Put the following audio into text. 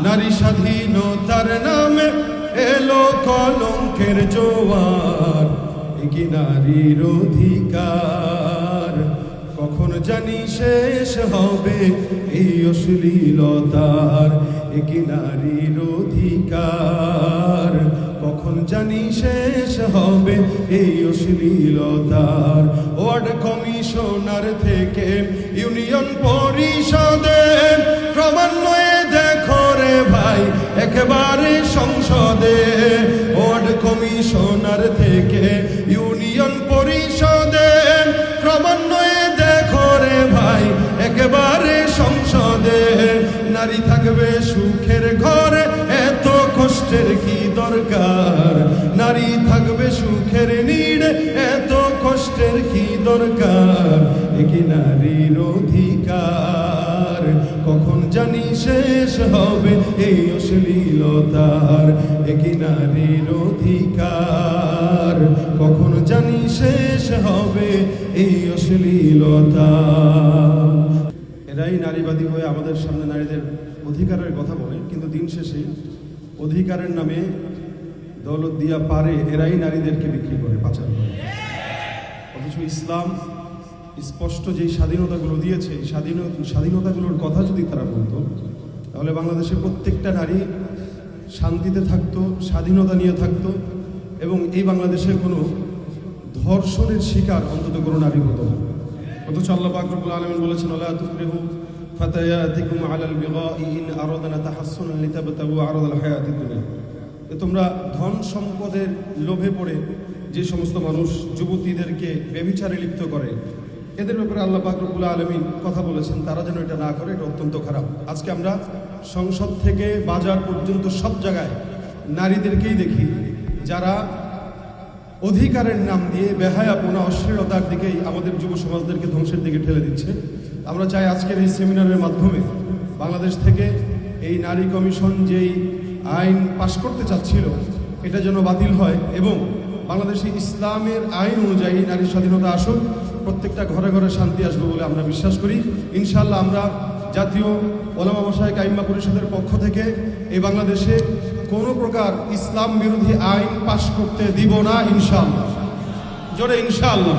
নারী স্বাধীনতার নামে এলো কলঙ্কের জোয়ার, কি নারীর অধিকার কখন জানি শেষ হবে এই অশ্লীলতার, কি নারীর অধিকার কখন জানি শেষ হবে এই অশ্লীলতার। ওয়ার্ড কমিশনার থেকে ইউনিয়ন পরিষদে ক্রমান্বয়ে দেখো রে ভাই একেবারে সংসদে, ওয়ার্ড কমিশনার থেকে ইউনিয়ন পরিষদে ক্রমান্বয়ে দেখো রে ভাই একেবারে সংসদে। নারী থাকবে সুখের ঘরে এত কষ্টের কি দরকার, নারী থাকবে সুখের নিড়ে এত কষ্টের কি দরকার, কি নারীর অধিকার কখন জানি শেষ হবে এই অশ্লীলতার, কি নারীর অধিকার কখন জানি শেষ হবে এই অশ্লীলতা। এরাই নারীবাদী হয়ে আমাদের সামনে নারীদের অধিকারের কথা বলে, কিন্তু দিন শেষে অধিকারের নামে দৌলত দিয়া পারে এরাই নারীদেরকে বিক্রি করে, পাচার করে। অথচ ইসলাম স্পষ্ট যেই স্বাধীনতাগুলো দিয়েছে, স্বাধীনতাগুলোর কথা যদি তারা বলতো তাহলে বাংলাদেশের প্রত্যেকটা নারী শান্তিতে থাকতো, স্বাধীনতা নিয়ে থাকতো, এবং এই বাংলাদেশে কোনো ধর্ষণের শিকার অন্তত কোনো নারী হতো না। অথচ আল্লাহ পাক রব্বুল আলামিন বলেছেন, ওয়ালা তুকরিহু ফাতায়াতিকুম আলাল বিগাই ইন আরাদনা তাহাসসুনান লিতাবতাগু আরাদাল হায়াতিদ দুনিয়া। তোমরা ধন সম্পদের লোভে পড়ে যে সমস্ত মানুষ যুবতীদেরকে ব্যভিচারে লিপ্ত করে, এদের ব্যাপারে আল্লাহ পাক রব্বুল আলামিন কথা বলেছেন তারা যেন এটা না করে, এটা অত্যন্ত খারাপ। আজকে আমরা সংসদ থেকে বাজার পর্যন্ত সব জায়গায় নারীদেরকেই দেখি যারা অধিকারের নাম দিয়ে বেহায়াপনা অশ্লীলতার দিকেই আমাদের যুব সমাজদেরকে ধ্বংসের দিকে ঠেলে দিচ্ছে। আমরা চাই আজকের এই সেমিনারের মাধ্যমে বাংলাদেশ থেকে এই নারী কমিশন যেই আইন পাশ করতে চাচ্ছিল এটা যেন বাতিল হয়, এবং বাংলাদেশে ইসলামের আইন অনুযায়ী নারী স্বাধীনতা আসুক, প্রত্যেকটা ঘরে ঘরে শান্তি আসবে বলে আমরা বিশ্বাস করি। ইনশাআল্লাহ আমরা জাতীয় ওলামা মাশায়েখ আইম্মা পরিষদের পক্ষ থেকে এই বাংলাদেশে কোনো প্রকার ইসলাম বিরোধী আইন পাশ করতে দিব না ইনশাআল্লাহ। জোরে ইনশাআল্লাহ।